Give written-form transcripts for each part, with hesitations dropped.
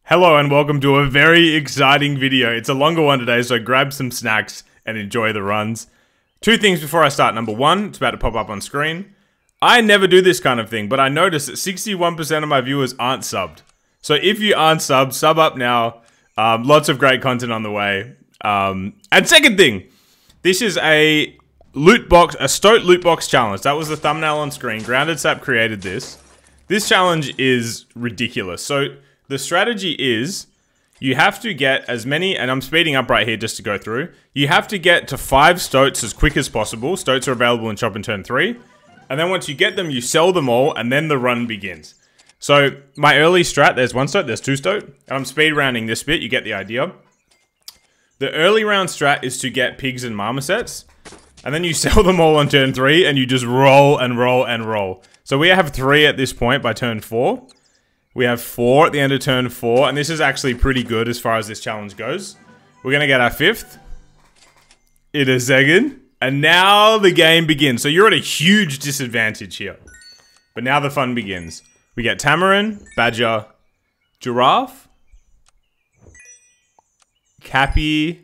Hello and welcome to a very exciting video. It's a longer one today, so grab some snacks and enjoy the runs. Two things before I start. Number one, it's about to pop up on screen. I never do this kind of thing, but I noticed that 61% of my viewers aren't subbed. So if you aren't subbed, sub up now. Lots of great content on the way. And second thing, this is a Lootbox, a Stoat Lootbox challenge. That was the thumbnail on screen. GroundedSAP created this. This challenge is ridiculous. So the strategy is you have to get as many, and I'm speeding up right here just to go through. You have to get to 5 Stoats as quick as possible. Stoats are available in Shop in Turn 3. And then once you get them, you sell them all, and then the run begins. So my early strat, there's 1 Stoat, there's 2 Stoat. And I'm speed rounding this bit, you get the idea. The early round strat is to get pigs and marmosets. And then you sell them all on turn 3, and you just roll and roll and roll. So we have 3 at this point by turn 4. We have 4 at the end of turn 4, and this is actually pretty good as far as this challenge goes. We're going to get our 5th in a second, and now the game begins. So you're at a huge disadvantage here. But now the fun begins. We get tamarin, badger, giraffe, cappy,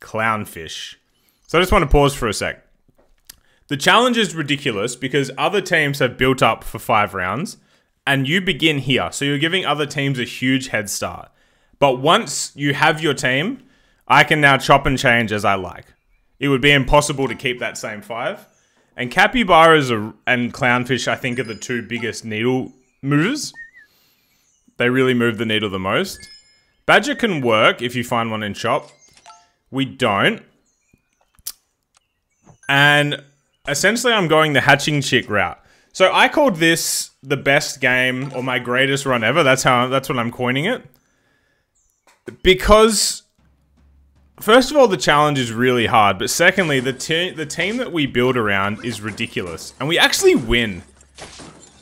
clownfish. So I just want to pause for a sec. The challenge is ridiculous because other teams have built up for 5 rounds. And you begin here, so you're giving other teams a huge head start. But once you have your team, I can now chop and change as I like. It would be impossible to keep that same 5. And capybaras and clownfish, I think, are the 2 biggest needle movers. They really move the needle the most. Badger can work if you find one in shop. We don't. And essentially, I'm going the hatching chick route. So I called this the best game or my greatest run ever. That's what I'm coining it. Because first of all, the challenge is really hard, but secondly, the team that we build around is ridiculous. And we actually win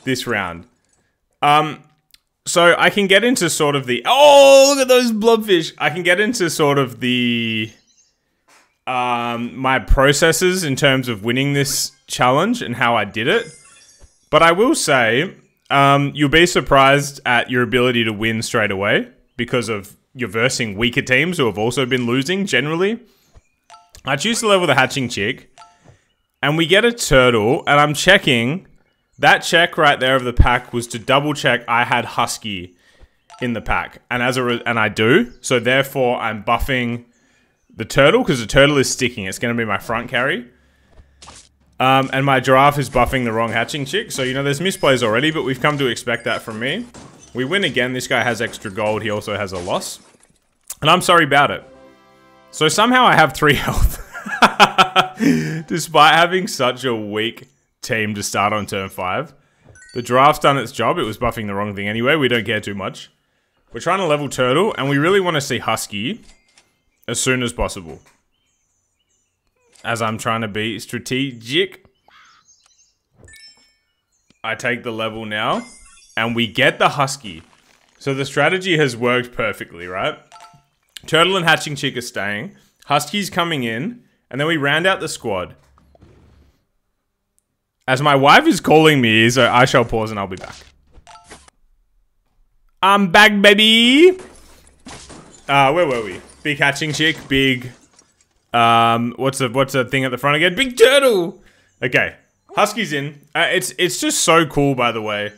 this round. So I can get into sort of the look at those blobfish. I can get into sort of the my processes in terms of winning this challenge and how I did it. But I will say, you'll be surprised at your ability to win straight away because of you're versing weaker teams who have also been losing generally. I choose to level the hatching chick, and we get a turtle, and I'm checking. That check right there of the pack was to double check I had husky in the pack, and and I do. So therefore, I'm buffing the turtle because the turtle is sticking. It's going to be my front carry. And my giraffe is buffing the wrong hatching chick. So, you know, there's misplays already, but we've come to expect that from me. We win again. This guy has extra gold. He also has a loss. And I'm sorry about it. So somehow I have 3 health. Despite having such a weak team to start on turn 5. The giraffe's done its job. It was buffing the wrong thing anyway. We don't care too much. We're trying to level turtle, and we really want to see husky as soon as possible. As I'm trying to be strategic. I take the level now. And we get the husky. So the strategy has worked perfectly, right? Turtle and hatching chick are staying. Husky's coming in. And then we round out the squad. As my wife is calling me, so I shall pause and I'll be back. I'm back, baby! Where were we? Big hatching chick, big... what's the thing at the front again? Big turtle! Okay. Husky's in. It's just so cool, by the way.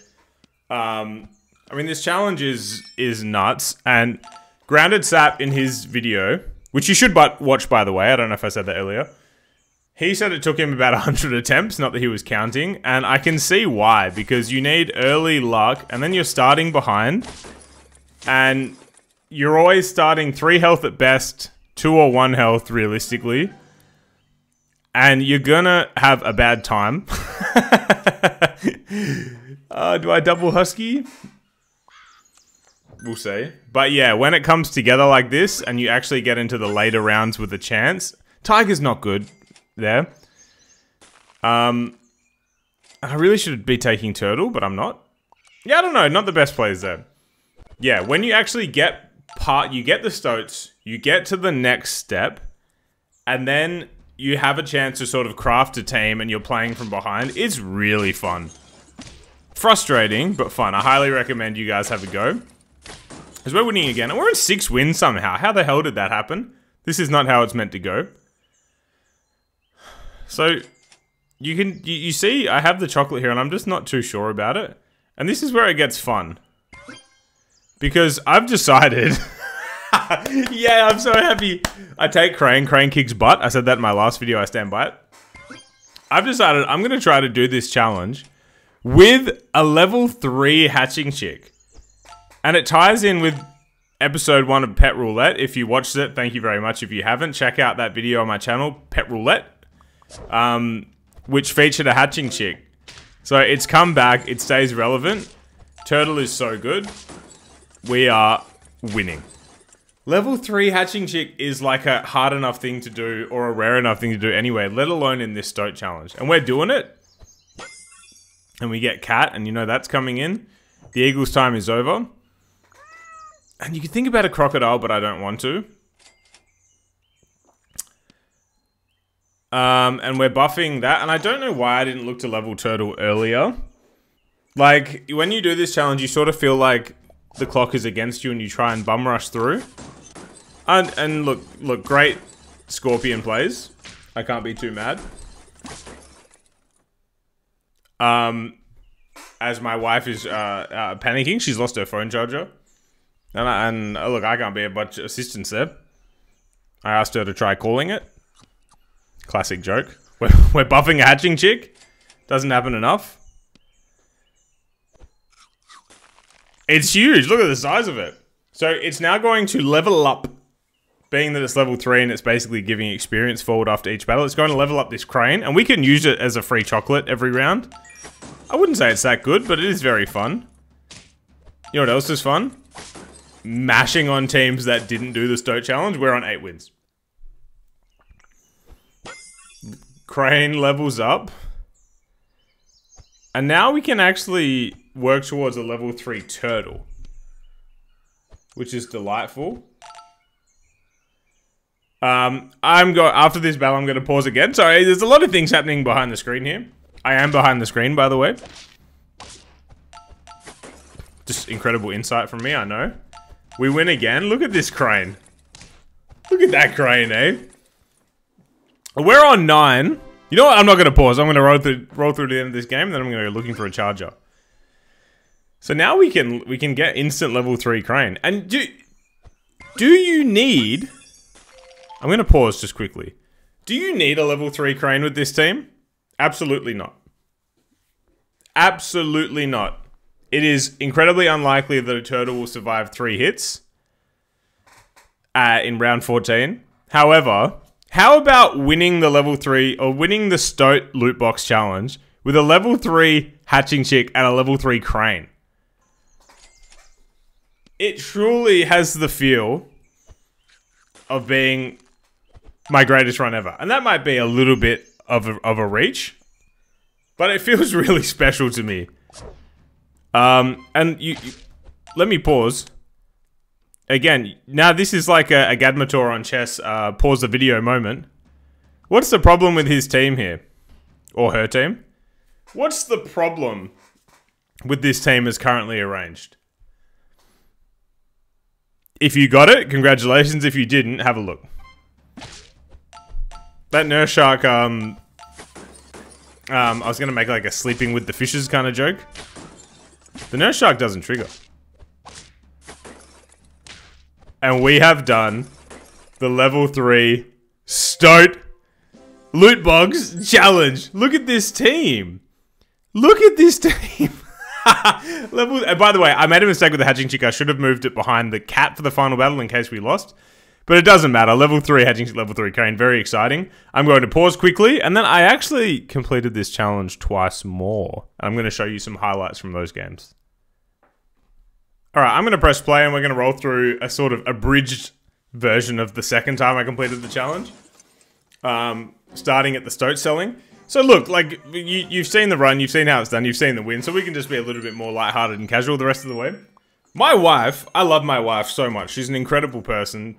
I mean, this challenge is nuts. And GroundedSAP in his video, which you should watch, by the way. I don't know if I said that earlier. He said it took him about 100 attempts, not that he was counting. And I can see why. Because you need early luck, and then you're starting behind. And you're always starting 3 health at best, 2 or 1 health, realistically. And you're gonna have a bad time. Do I double husky? We'll see. But yeah, when it comes together like this, and you actually get into the later rounds with a chance, tiger's not good there. I really should be taking turtle, but I'm not. Yeah, I don't know. Not the best plays there. Yeah, when you actually get you get the stoats, you get to the next step, and then you have a chance to sort of craft a team and you're playing from behind. It's really fun. Frustrating, but fun. I highly recommend you guys have a go. Because we're winning again. And we're in 6 wins somehow. How the hell did that happen? This is not how it's meant to go. So, you see, I have the chocolate here and I'm just not too sure about it. And this is where it gets fun. Because I've decided... yeah, I'm so happy. I take Crane. Crane kicks butt. I said that in my last video. I stand by it. I've decided I'm going to try to do this challenge with a level 3 hatching chick. And it ties in with episode 1 of Pet Roulette. If you watched it, thank you very much. If you haven't, check out that video on my channel, Pet Roulette, which featured a hatching chick. So it's come back. It stays relevant. Turtle is so good. We are winning. Level 3 hatching chick is like a hard enough thing to do or a rare enough thing to do anyway, let alone in this Stoat challenge. And we're doing it. And we get cat, and you know that's coming in. The eagle's time is over. And you can think about a crocodile, but I don't want to. And we're buffing that. And I don't know why I didn't look to level turtle earlier. Like, when you do this challenge, you sort of feel like the clock is against you and you try and bum rush through. And look, great scorpion plays. I can't be too mad. As my wife is panicking, she's lost her phone charger. And look, I can't be a bunch of assistance there. I asked her to try calling it. Classic joke. We're buffing a hatching chick. Doesn't happen enough. It's huge. Look at the size of it. So it's now going to level up. Being that it's level 3 and it's basically giving experience forward after each battle, it's going to level up this crane. And we can use it as a free chocolate every round. I wouldn't say it's that good, but it is very fun. You know what else is fun? Mashing on teams that didn't do the Stoat challenge. We're on 8 wins. Crane levels up. And now we can actually work towards a level 3 turtle. Which is delightful. After this battle, I'm going to pause again. Sorry, there's a lot of things happening behind the screen here. I am behind the screen, by the way. Just incredible insight from me, I know. We win again. Look at this crane. Look at that crane, eh? We're on 9. You know what? I'm not going to pause. I'm going to roll through to the end of this game, and then I'm going to go looking for a charger. So now we can get instant level 3 crane. And do you need... I'm going to pause just quickly. Do you need a level 3 crane with this team? Absolutely not. Absolutely not. It is incredibly unlikely that a turtle will survive 3 hits in round 14. However, how about winning the level 3 or winning the Stoat Lootbox challenge with a level 3 hatching chick and a level 3 crane? It truly has the feel of being my greatest run ever. And that might be a little bit of a reach, but it feels really special to me. And you let me pause. Again, now this is like a Gadmator on chess, pause the video moment. What's the problem with his team here? Or her team? What's the problem with this team as currently arranged? If you got it, congratulations. If you didn't, have a look. That nurse shark, I was gonna make like a sleeping with the fishes kind of joke. The nurse shark doesn't trigger. And we have done the level 3 Stoat Lootbox challenge. Look at this team. Look at this team. By the way, I made a mistake with the hatching chick. I should have moved it behind the cat for the final battle in case we lost. But it doesn't matter. Level 3 hatching chick, level 3 crane. Very exciting. I'm going to pause quickly. And then I actually completed this challenge twice more. I'm going to show you some highlights from those games. Alright, I'm going to press play and we're going to roll through a sort of abridged version of the second time I completed the challenge. Starting at the Stoat selling. So look, like, you've seen the run, you've seen how it's done, you've seen the win, so we can just be a little bit more lighthearted and casual the rest of the way. My wife, I love my wife so much. She's an incredible person.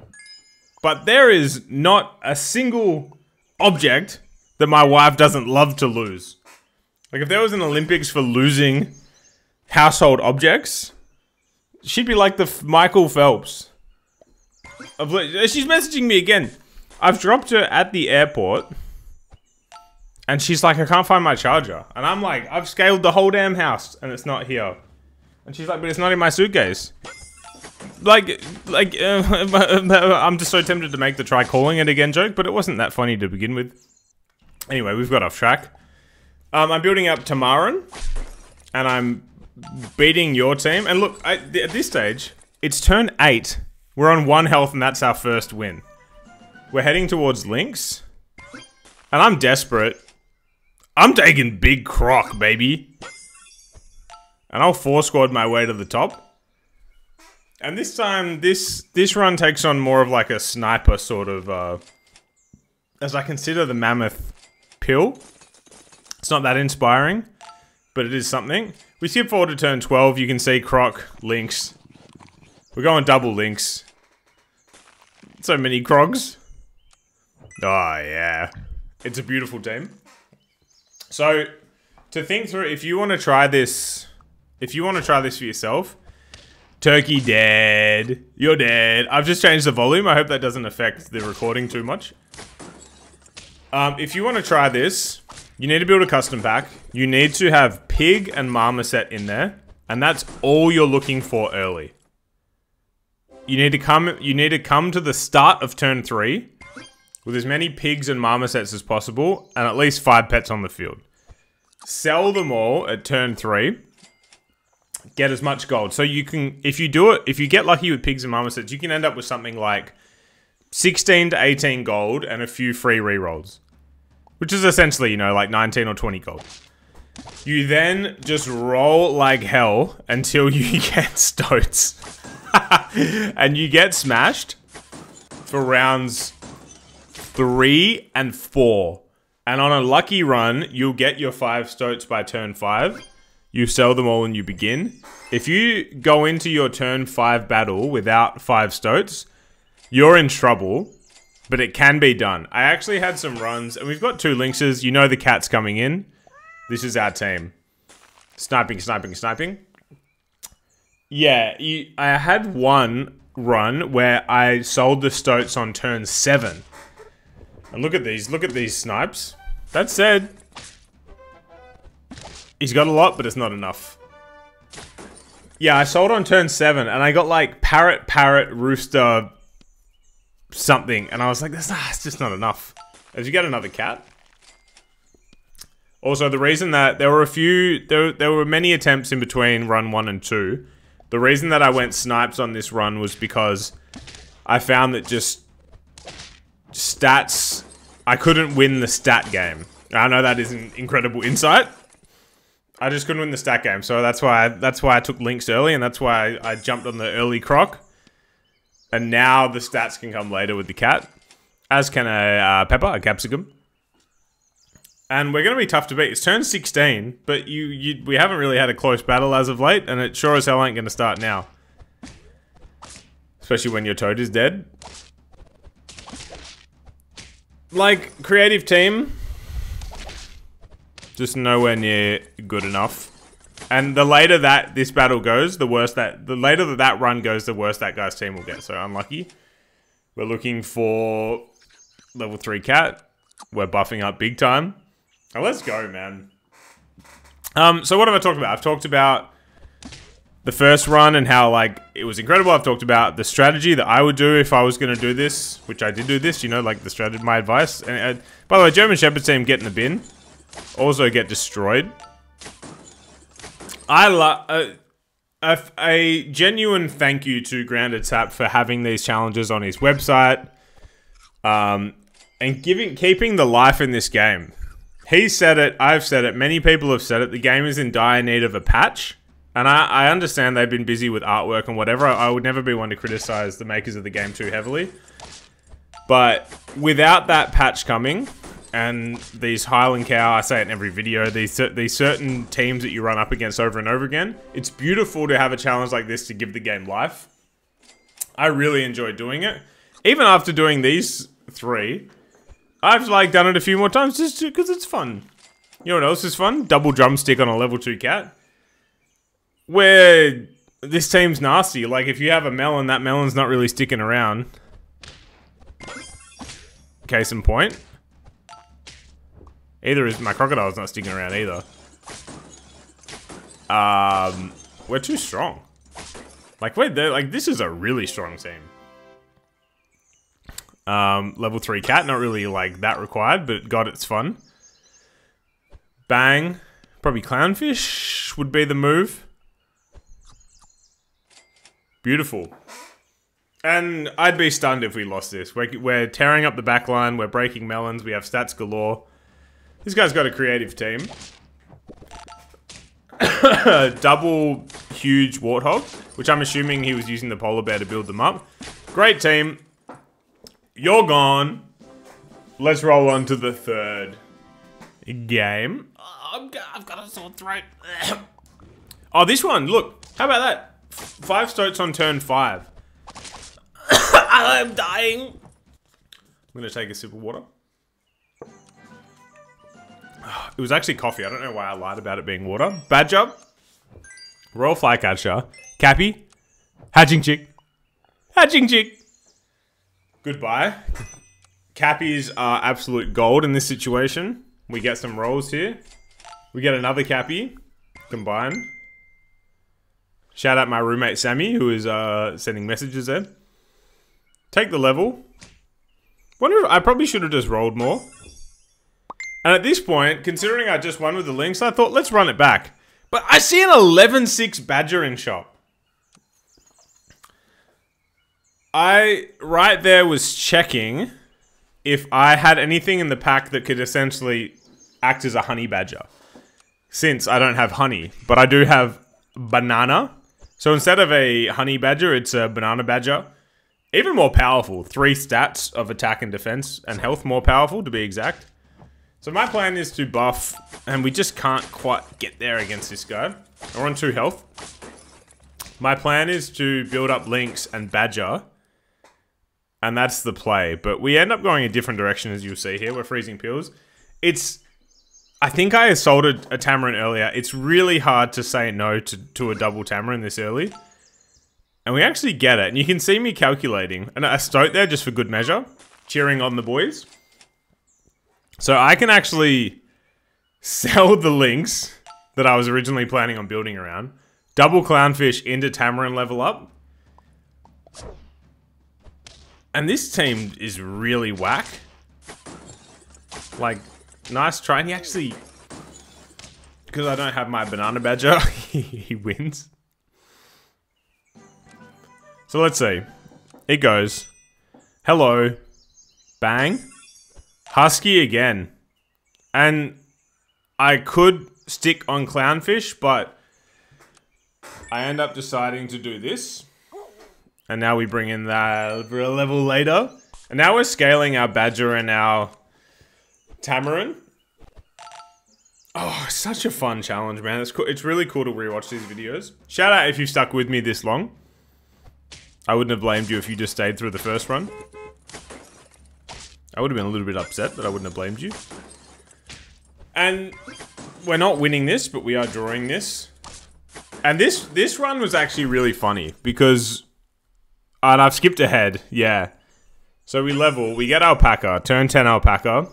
But there is not a single object that my wife doesn't love to lose. Like, if there was an Olympics for losing household objects, She'd be like the Michael Phelps. She's messaging me again. I've dropped her at the airport. And she's like, I can't find my charger. And I'm like, I've scaled the whole damn house and it's not here. And she's like, but it's not in my suitcase. I'm just so tempted to make the try calling it again joke, but it wasn't that funny to begin with. Anyway, we've got off track. I'm building up Tamarin, and I'm beating your team. And look, at this stage, it's turn 8. We're on 1 health, and that's our first win. We're heading towards Lynx, and I'm desperate. I'm taking Big Croc, baby. And I'll 4-squad my way to the top. And this time, this run takes on more of like a sniper sort of, as I consider the mammoth pill. It's not that inspiring, but it is something. We skip forward to turn 12, you can see Croc, Lynx. We're going double Lynx. So many Crocs. Oh yeah. It's a beautiful team. So, to think through, if you want to try this for yourself, Turkey dead. You're dead. I've just changed the volume. I hope that doesn't affect the recording too much. If you want to try this, you need to build a custom pack. You need to have pig and marmoset in there, and that's all you're looking for early. You need to come to the start of turn 3 with as many pigs and marmosets as possible, and at least 5 pets on the field. Sell them all at turn 3. Get as much gold. So you can, if you get lucky with pigs and marmosets, you can end up with something like 16 to 18 gold and a few free rerolls. Which is essentially, you know, like 19 or 20 gold. You then just roll like hell until you get stoats. And you get smashed for rounds 3 and 4. And on a lucky run, you'll get your 5 stoats by turn 5. You sell them all and you begin. If you go into your turn 5 battle without 5 stoats, you're in trouble, but it can be done. I actually had some runs, and we've got 2 lynxes. You know the cat's coming in. This is our team. Sniping, sniping, sniping. Yeah, I had one run where I sold the stoats on turn 7. And look at these snipes. That said, he's got a lot, but it's not enough. Yeah, I sold on turn 7, and I got like parrot, rooster, something. And I was like, it's just not enough. Did you get another cat? Also, the reason that there were many attempts in between run 1 and 2. The reason that I went snipes on this run was because I found that just stats, I couldn't win the stat game. I know that isn't incredible insight. I just couldn't win the stat game, so that's why I took Lynx early, and that's why I jumped on the early Croc. And now the stats can come later with the cat, as can a pepper, a capsicum. And we're going to be tough to beat. It's turn 16, but we haven't really had a close battle as of late, and it sure as hell ain't going to start now. Especially when your toad is dead. Like, creative team, just nowhere near good enough. And the later that this battle goes, the later that run goes, the worse that guy's team will get. So unlucky. We're looking for level 3 cat. We're buffing up big time. Now let's go, man. So what have I talked about? I've talked about the first run and how, like, it was incredible. I've talked about the strategy that I would do if I was going to do this, which I did do this, you know, like the strategy, my advice. And by the way, German Shepherd team, get in the bin. Also get destroyed. I love a genuine thank you to GroundedSAP for having these challenges on his website, and keeping the life in this game. He said it, I've said it, many people have said it. The game is in dire need of a patch, and I understand they've been busy with artwork and whatever. I would never be one to criticize the makers of the game too heavily, but without that patch coming, and these Highland Cow, I say it in every video, these certain teams that you run up against over and over again, it's beautiful to have a challenge like this to give the game life. I really enjoy doing it. Even after doing these 3, I've like done it a few more times just because it's fun. You know what else is fun? Double drumstick on a level 2 cat. We're this team's nasty. Like, if you have a melon, that melon's not really sticking around. Case in point. Either is my crocodile's not sticking around either. We're too strong. Like, this is a really strong team. Level 3 cat, not really like that required, but God, it's fun. Bang. Probably clownfish would be the move. Beautiful. And I'd be stunned if we lost this. We're tearing up the back line, we're breaking melons, we have stats galore. This guy's got a creative team. Double huge warthog, which I'm assuming he was using the polar bear to build them up. Great team. You're gone. Let's roll on to the third game. Oh, I've got a sore throat. Oh, this one. Look. How about that? 5 stoats on turn 5. I'm dying. I'm going to take a sip of water. It was actually coffee. I don't know why I lied about it being water. Badger. Royal Flycatcher. Cappy. Hatching Chick. Hatching Chick. Goodbye. Cappies are absolute gold in this situation. We get some rolls here. We get another Cappy. Combine. Shout out my roommate Sammy, who is sending messages there. Take the level. Wonder if I probably should have just rolled more. And at this point, considering I just won with the links, I thought, let's run it back. But I see an 11-6 badger in shop. I, right there, was checking if I had anything in the pack that could essentially act as a honey badger. Since I don't have honey, but I do have banana. So instead of a honey badger, it's a banana badger. Even more powerful. 3 stats of attack and defense and health more powerful, to be exact. So my plan is to buff, and we just can't quite get there against this guy. We're on 2 health. My plan is to build up Lynx and Badger, and that's the play. But we end up going a different direction, as you'll see here. We're freezing pills. I think I assaulted a Tamarin earlier. It's really hard to say no to a double Tamarin this early. And we actually get it. And you can see me calculating. And a Stoat there just for good measure. Cheering on the boys. So I can actually sell the Lynx that I was originally planning on building around. Double Clownfish into Tamarin level up. And this team is really whack. Like, nice try. And he actually, because I don't have my banana badger, he wins. So let's see. It goes. Hello. Bang. Husky again. And I could stick on Clownfish, but I end up deciding to do this. And now we bring in that for a level later. And now we're scaling our Badger and our Tamarin. Oh, such a fun challenge, man. It's cool. It's really cool to rewatch these videos. Shout out if you stuck with me this long. I wouldn't have blamed you if you just stayed through the first run. I would have been a little bit upset, but I wouldn't have blamed you. And we're not winning this, but we are drawing this. And this run was actually really funny because... And I've skipped ahead, yeah. So we level, we get Alpaca, turn 10 Alpaca.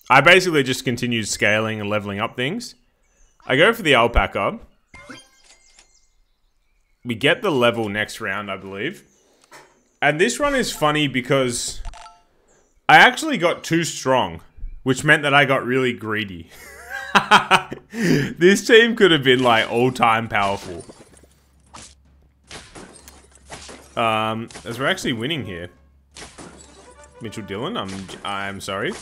I basically just continued scaling and leveling up things. I go for the Alpaca. We get the level next round, I believe. And this run is funny because I actually got too strong, which meant that I got really greedy. This team could have been like all-time powerful. As we're actually winning here. Mitchell Dillon, I'm sorry.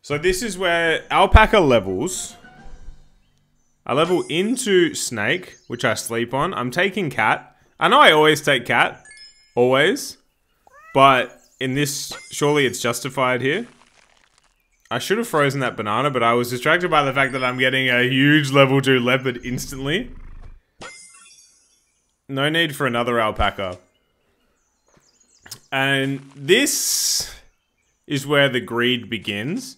So this is where Alpaca levels. I level into Snake, which I sleep on. I'm taking Cat. I know I always take Cat. Always. But in this, surely it's justified here. I should have frozen that banana, but I was distracted by the fact that I'm getting a huge level 2 leopard instantly. No need for another Alpaca. And this is where the greed begins.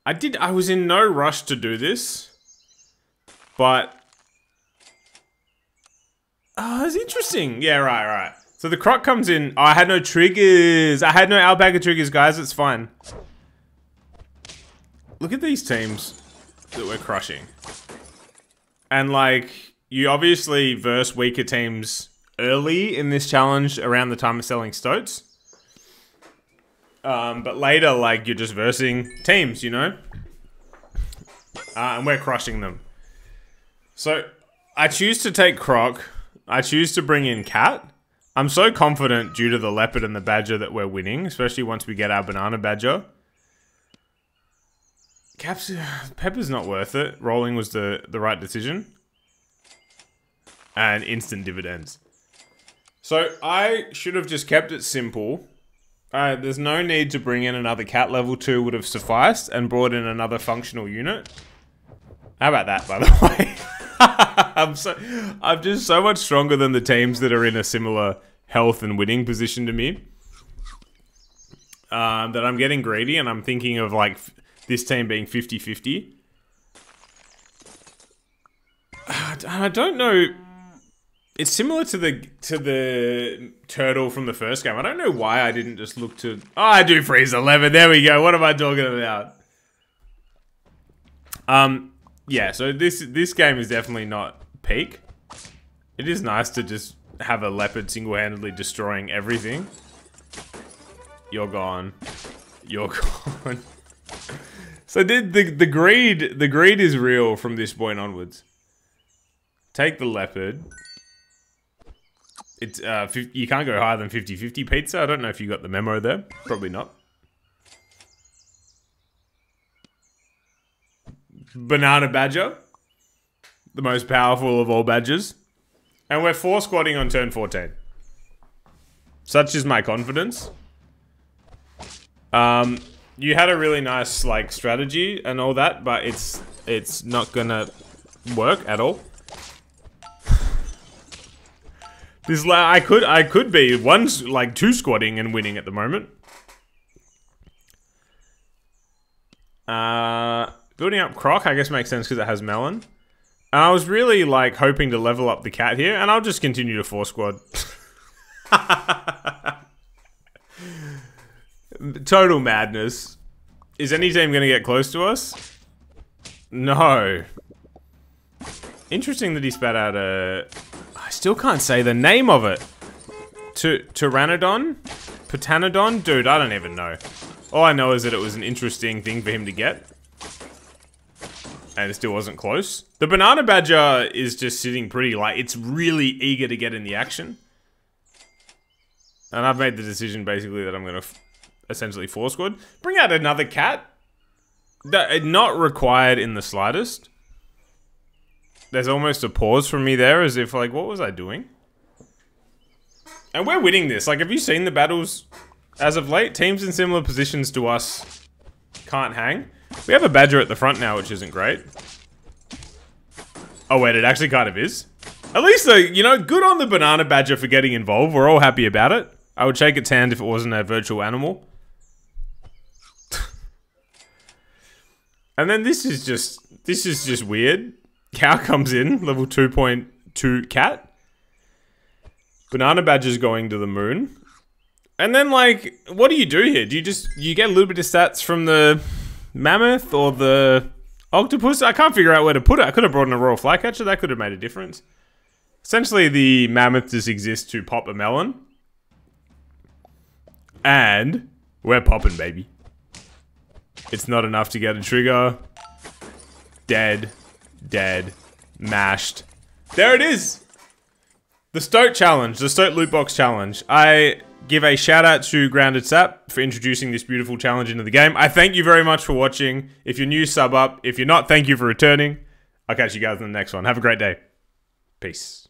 I was in no rush to do this, but Oh, that's interesting. Yeah, right. So the croc comes in. Oh, I had no triggers. I had no alpaca triggers, guys. It's fine. Look at these teams that we're crushing. And like, you obviously verse weaker teams early in this challenge around the time of selling stoats. But later, like, you're just versing teams, you know? And we're crushing them. So, I choose to take croc. I choose to bring in cat. I'm so confident due to the leopard and the badger that we're winning, especially once we get our banana badger. Pepper's not worth it. Rolling was the right decision. And instant dividends. So I should have just kept it simple. There's no need to bring in another cat. Level 2 would have sufficed and brought in another functional unit. How about that, by the way? I'm just so much stronger than the teams that are in a similar health and winning position to me. That I'm getting greedy and I'm thinking of like this team being 50-50. I don't know. It's similar to the turtle from the first game. I don't know why I didn't just look to... Oh, I do freeze 11. There we go. What am I talking about? Yeah, so this game is definitely not peak. It is nice to just have a leopard single-handedly destroying everything. You're gone. You're gone. So the greed is real from this point onwards. Take the leopard. It's you can't go higher than 50-50 pizza. I don't know if you got the memo there. Probably not. Banana badger. The most powerful of all badgers. And we're 4 squatting on turn 14. Such is my confidence. You had a really nice like strategy and all that, but it's not gonna work at all. This I could be 2 squatting and winning at the moment. Building up croc, I guess makes sense because it has melon. And I was really like hoping to level up the cat here, and I'll just continue to 4 squad. Total madness. Is any team going to get close to us? No. Interesting that he spat out a... I still can't say the name of it. Pteranodon? Pteranodon? Dude, I don't even know. All I know is that it was an interesting thing for him to get. And it still wasn't close. The banana badger is just sitting pretty, like, it's really eager to get in the action. And I've made the decision, basically, that I'm going to essentially 4 squad. Bring out another cat. Not required in the slightest. There's almost a pause from me there, as if, like, what was I doing? And we're winning this. Like, have you seen the battles as of late? Teams in similar positions to us can't hang. We have a badger at the front now, which isn't great. Oh, wait, it actually kind of is. At least, though, you know, good on the banana badger for getting involved. We're all happy about it. I would shake its hand if it wasn't a virtual animal. And then this is just weird. Cow comes in, level 2.2 cat. Banana badger's going to the moon. And then, like, what do you do here? Do you get a little bit of stats from the mammoth or the octopus? I can't figure out where to put it. I could have brought in a royal flycatcher. That could have made a difference. Essentially, the mammoth just exists to pop a melon. And we're popping, baby. It's not enough to get a trigger. Dead. Dead. Mashed. There it is! The Stoat challenge. The Stoat Lootbox challenge. I give a shout out to GroundedSAP for introducing this beautiful challenge into the game. I thank you very much for watching. If you're new, sub up. If you're not, thank you for returning. I'll catch you guys in the next one. Have a great day. Peace.